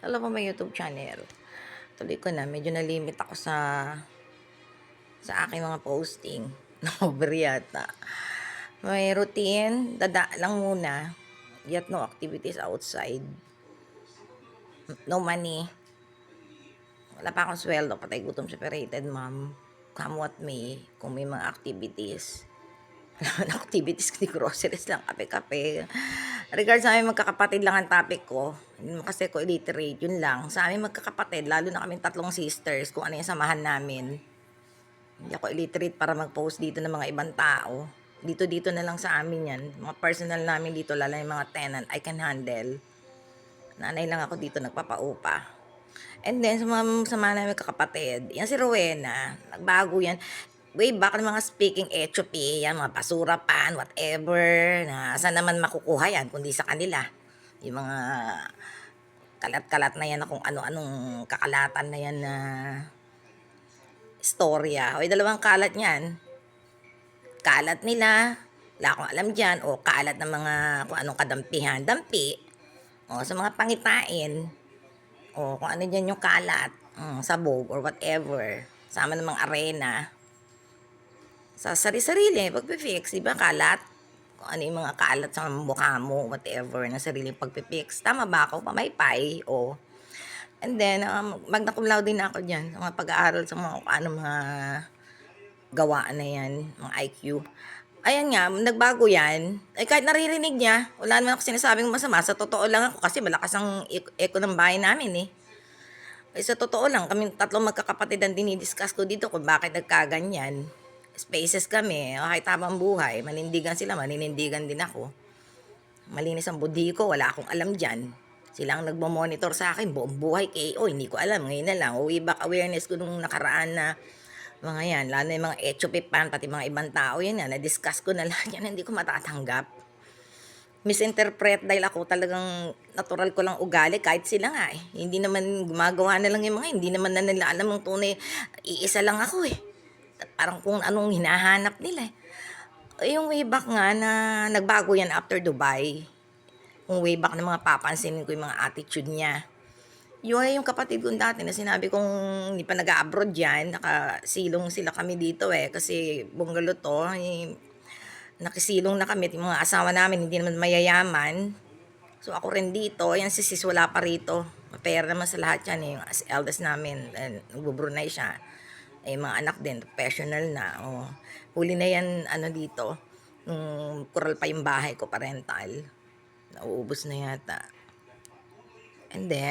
Alam mo may YouTube channel. Tuloy ko na, medyo na-limit ako sa aking mga posting. Na-over yata. May routine, dada lang muna. Yet no activities outside. No money. Wala pa akong sweldo, patay gutom separated, ma'am. Come what may, kung may mga activities. Wala na activities, kundi groceries lang, kape-kape. Regards sa amin magkakapatid lang ang topic ko. Hindi naman kasi ko illiterate, yun lang. Sa amin magkakapatid, lalo na kami tatlong sisters, kung ano yung samahan namin. Hindi ako illiterate para mag-post dito ng mga ibang tao. Dito na lang sa amin yan. Mga personal namin dito, lalo yung mga tenant, I can handle. Nanay lang ako dito nagpapaupa. And then, sa mga namin kakapatid, yan si Rowena, nagbago yan. Way back ng mga speaking HOP, yan, mga basura pan, whatever, na saan naman makukuha yan, kundi sa kanila. Yung mga kalat-kalat na yan na kung ano-anong kakalatan na yan na istorya. O, dalawang kalat niyan. Kalat nila, wala akong alam dyan, o kalat ng mga kung anong kadampihan, dampi, o sa mga pangitain, o kung ano dyan yung kalat, sabog or whatever, sama ng mga arena, sa sarili-sarili, pagpipix, di ba kalat? Kung ano yung mga kalat sa mukha mo, whatever, na sariling pagpipix. Tama ba ako? Pamaypay, o. And then, magna cum laude din ako dyan, sa mga pag-aaral sa mga, ano, mga gawaan na yan, mga IQ. Ayan nga, nagbago yan. Eh, kahit naririnig niya, wala naman ako sinasabing masama. Sa totoo lang ako, kasi malakas ang echo ng bahay namin eh. Sa totoo lang, kami tatlong magkakapatid ang dinidiscuss ko dito kung bakit nagkaganyan. Spaces kami, kahit habang buhay, manindigan sila, maninindigan din ako. Malinis ang budhi ko, wala akong alam dyan. Sila ang nagmo-monitor sa akin, buong buhay KO, hindi ko alam, ngayon na lang. Way back awareness ko nung nakaraan na mga yan, lalo na yung mga echopipan, pati mga ibang tao, yan na, na-discuss ko na lahat yan, hindi ko matatanggap. Misinterpret dahil ako talagang natural ko lang ugali kahit sila nga eh. Hindi naman gumagawa na lang yung mga, hindi naman na nila alam ang tunay, iisa lang ako eh. Parang kung anong hinahanap nila eh. Yung way back nga na nagbago yan after Dubai. Yung way back na mga papansinin ko yung mga attitude niya. Yung kapatid kong dati na sinabi kong hindi pa nag-abroad yan, nakasilong sila kami dito eh. Kasi bungalow to, nakisilong na kami, yung mga asawa namin hindi naman mayayaman. So ako rin dito, yan si sis wala pa rito. Mapera naman sa lahat yan eh, yung eldest namin, nagbo-Brunei siya. Eh mga anak din, professional na. Oh. Huli na yan ano dito, nung kural pa yung bahay ko, parental. Nauubos na yata. And then,